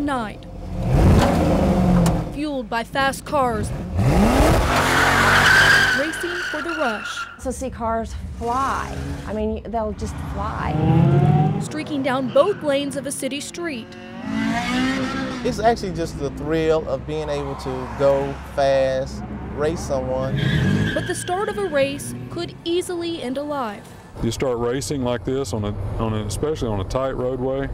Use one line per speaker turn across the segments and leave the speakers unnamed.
night. Fueled by fast cars, racing for the rush.
So see cars fly. I mean, they'll just fly.
Streaking down both lanes of a city street.
It's actually just the thrill of being able to go fast, race someone.
But the start of a race could easily end a life.
You start racing like this especially on a tight roadway.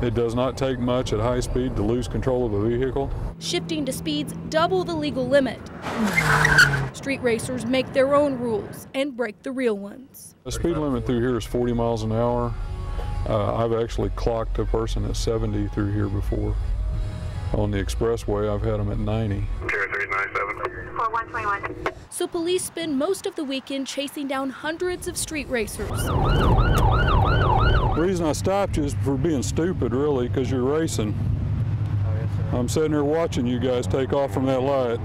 It does not take much at high speed to lose control of a vehicle.
Shifting to speeds double the legal limit. Street racers make their own rules and break the real ones.
The speed limit through here is 40 miles an hour. I've actually clocked a person at 70 through here before. On the expressway, I've had them at 90.
0397. 4121.
So police spend most of the weekend chasing down hundreds of street racers.
The reason I stopped you is for being stupid, really, because you're racing.
Oh, yes, sir.
I'm sitting there watching you guys take off from that light.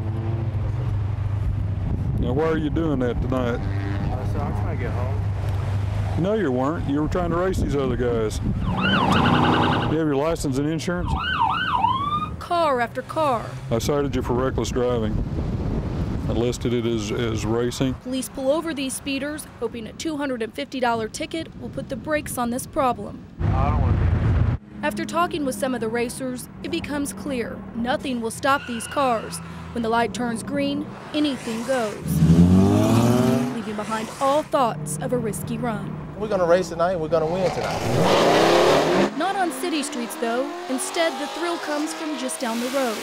Now, why are you doing that tonight?
So I'm trying to get home.
No, you weren't. You were trying to race these other guys. You have your license and insurance?
Car after car.
I cited you for reckless driving. I listed it as racing.
Police pull over these speeders, hoping a $250 ticket will put the brakes on this problem.
I don't want to be there.
After talking with some of the racers, it becomes clear nothing will stop these cars. When the light turns green, anything goes, leaving behind all thoughts of a risky run.
We're going to race tonight, we're going to win tonight.
Not on city streets, though. Instead, the thrill comes from just down the road.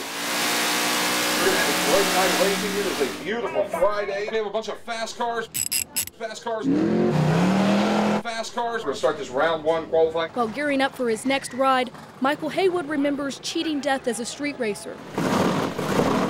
It's a great night of racing. It is a beautiful Friday. We have a bunch of fast cars. We're going to start this round one qualifying.
While gearing up for his next ride, Michael Haywood remembers cheating death as a street racer.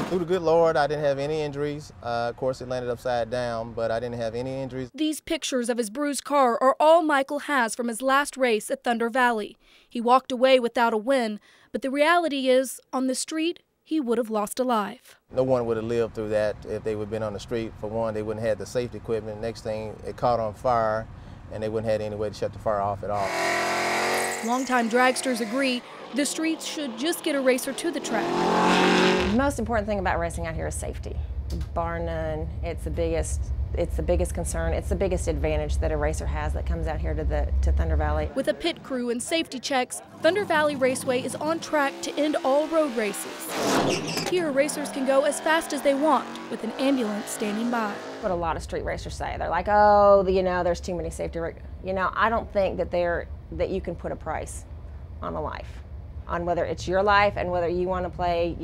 Through the good Lord, I didn't have any injuries. Of course, it landed upside down, but I didn't have any injuries.
These pictures of his bruised car are all Michael has from his last race at Thunder Valley. He walked away without a win, but the reality is, on the street, he would have lost a life.
No one would have lived through that if they would have been on the street. For one, they wouldn't have had the safety equipment. Next thing, it caught on fire, and they wouldn't have had any way to shut the fire off at all.
Longtime dragsters agree the streets should just get a racer to the track.
The most important thing about racing out here is safety. Bar none, it's the biggest concern. It's the biggest advantage that a racer has that comes out here to Thunder Valley.
With a pit crew and safety checks, Thunder Valley Raceway is on track to end all road races. Here, racers can go as fast as they want with an ambulance standing by.
What a lot of street racers say. They're like, oh, there's too many safety. I don't think that you can put a price on a life, on whether it's your life and whether you want to play,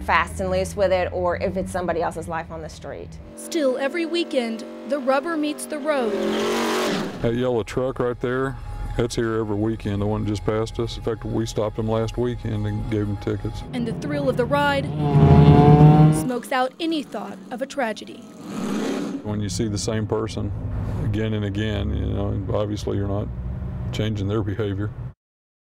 fast and loose with it, or if it's somebody else's life on the street.
Still, every weekend, the rubber meets the road.
That yellow truck right there, that's here every weekend, the one just passed us. In fact, we stopped him last weekend and gave him tickets.
And the thrill of the ride smokes out any thought of a tragedy.
When you see the same person again and again, obviously you're not changing their behavior.